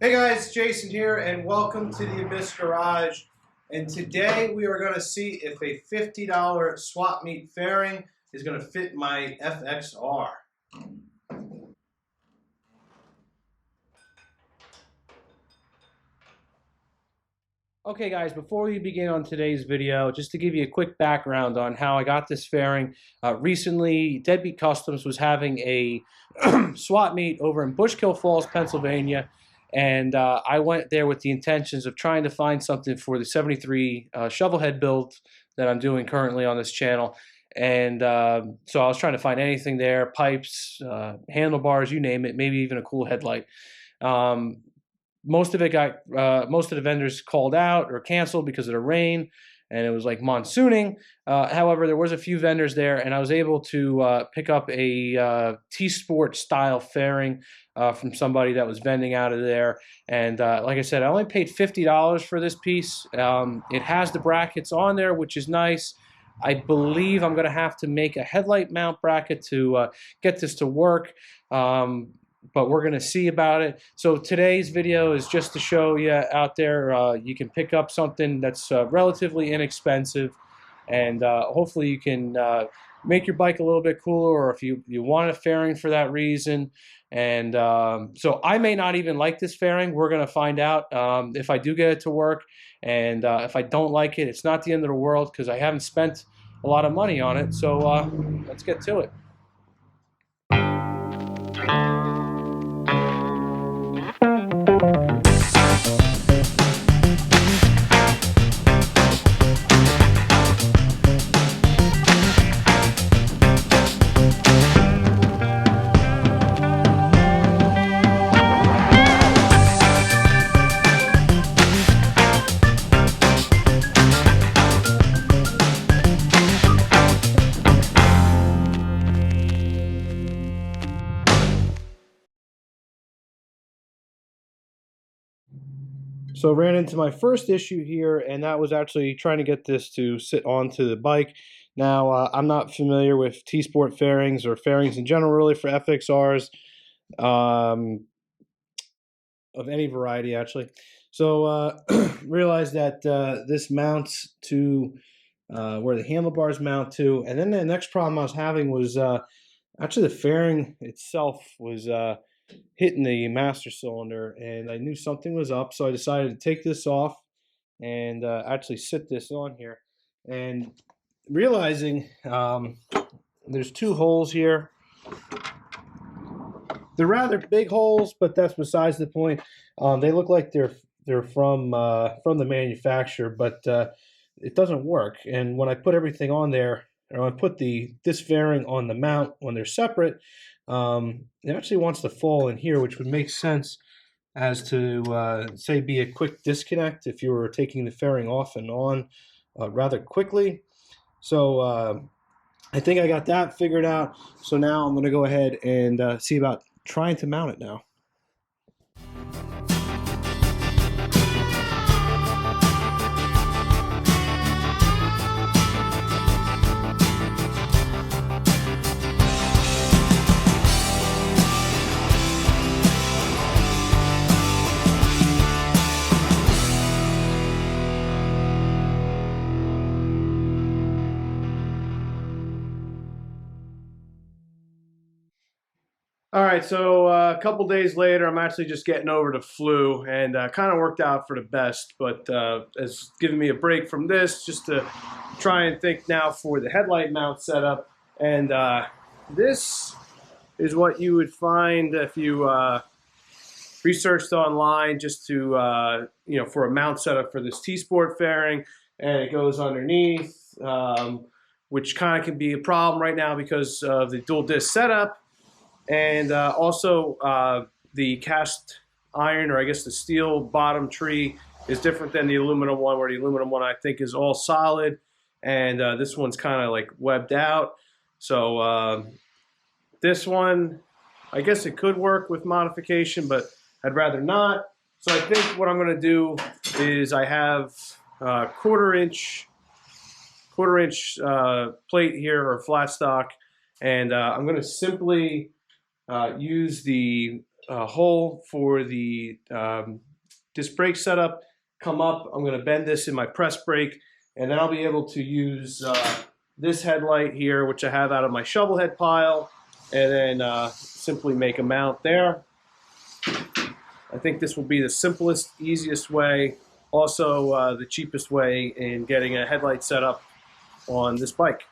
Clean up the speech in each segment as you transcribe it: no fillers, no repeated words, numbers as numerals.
Hey guys, Jason here, and welcome to the Abyss Garage. And today we are going to see if a $50 swap meet fairing is going to fit my FXR. Okay guys, before we begin on today's video, just to give you a quick background on how I got this fairing. Recently, Deadbeat Customs was having a swap meet over in Bushkill Falls, Pennsylvania, and I went there with the intentions of trying to find something for the 73 shovelhead build that I'm doing currently on this channel. And so I was trying to find anything there, pipes, handlebars, you name it, maybe even a cool headlight. Most of the vendors called out or canceled because of the rain, and it was like monsooning. However, there was a few vendors there, and I was able to pick up a T-Sport style fairing from somebody that was vending out of there. And like I said, I only paid $50 for this piece. It has the brackets on there, which is nice. I believe I'm going to have to make a headlight mount bracket to get this to work. But we're going to see about it. So today's video is just to show you out there you can pick up something that's relatively inexpensive, and hopefully you can make your bike a little bit cooler, or if you want a fairing for that reason. And so I may not even like this fairing. We're going to find out if I do get it to work, and if I don't like it, it's not the end of the world because I haven't spent a lot of money on it. So let's get to it. So I ran into my first issue here, and that was actually trying to get this to sit onto the bike. Now, I'm not familiar with T-Sport fairings or fairings in general, really, for FXRs of any variety, actually. So realized that this mounts to where the handlebars mount to. And then the next problem I was having was actually the fairing itself was hitting the master cylinder, and I knew something was up, so I decided to take this off and actually sit this on here, and realizing there's two holes here. They're rather big holes, but that's besides the point. They look like they're from the manufacturer, but it doesn't work. And when I put everything on there, or I put this fairing on the mount when they're separate, it actually wants to fall in here, which would make sense as to say be a quick disconnect if you were taking the fairing off and on rather quickly. So I think I got that figured out. So now I'm going to go ahead and see about trying to mount it now. All right, so a couple days later, I'm actually just getting over the flu, and kind of worked out for the best, but it's given me a break from this just to try and think now for the headlight mount setup. And this is what you would find if you researched online, just to, for a mount setup for this T-Sport fairing, and it goes underneath, which kind of can be a problem right now because of the dual disc setup. And also the cast iron, or I guess the steel bottom tree, is different than the aluminum one, where the aluminum one I think is all solid, and this one's kind of like webbed out. So this one, I guess it could work with modification, but I'd rather not. So I think what I'm going to do is I have quarter inch plate here, or flat stock, and I'm going to simply use the hole for the disc brake setup come up. I'm going to bend this in my press brake, and then I'll be able to use this headlight here, which I have out of my shovel head pile, and then simply make a mount there. I think this will be the simplest, easiest way, also the cheapest way in getting a headlight set up on this bike.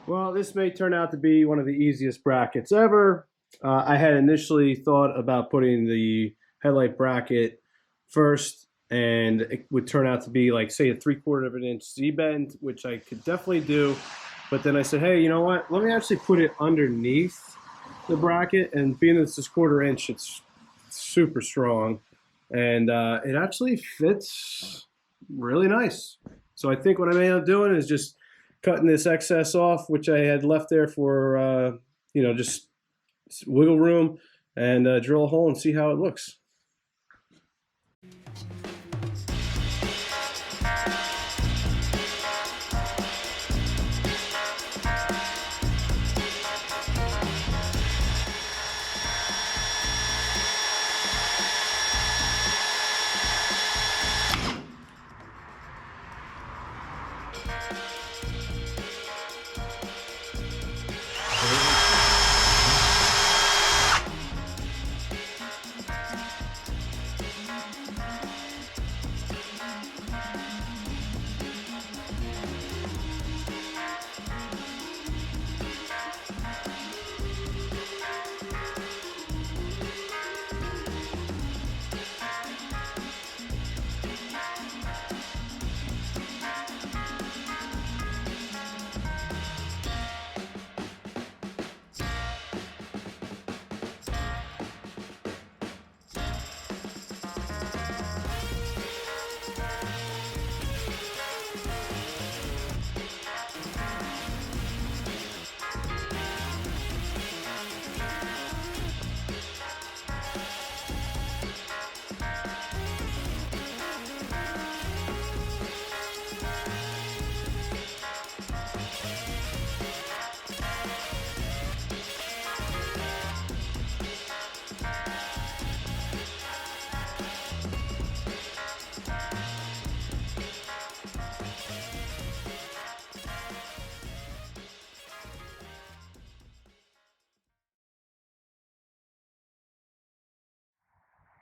Well, this may turn out to be one of the easiest brackets ever. I had initially thought about putting the headlight bracket first, and it would turn out to be like, say, a 3/4 of an inch Z-bend, which I could definitely do. But then I said, hey, you know what? Let me actually put it underneath the bracket, and being that it's this 1/4 inch, it's super strong, and it actually fits really nice. So I think what I may end up doing is just cutting this excess off, which I had left there for, you know, just wiggle room, and drill a hole and see how it looks.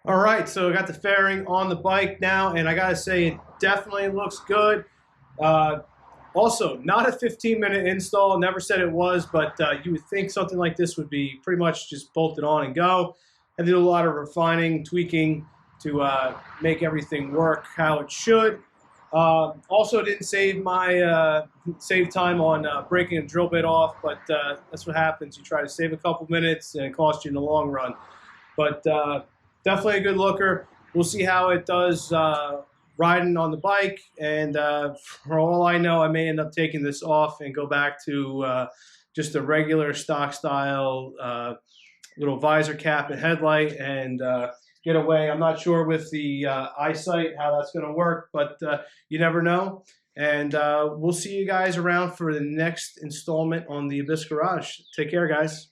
All right, so I got the fairing on the bike now, and I gotta say it definitely looks good. Also, not a 15-minute install, never said it was, but you would think something like this would be pretty much just bolted on and go. I did a lot of refining, tweaking to make everything work how it should. Also didn't save my save time on breaking a drill bit off, but that's what happens. You try to save a couple minutes and it costs you in the long run. But definitely a good looker. We'll see how it does riding on the bike, and for all I know, I may end up taking this off and go back to just a regular stock style little visor cap and headlight and get away. I'm not sure with the eyesight how that's going to work, but you never know. And we'll see you guys around for the next installment on the Abyss Garage. Take care, guys.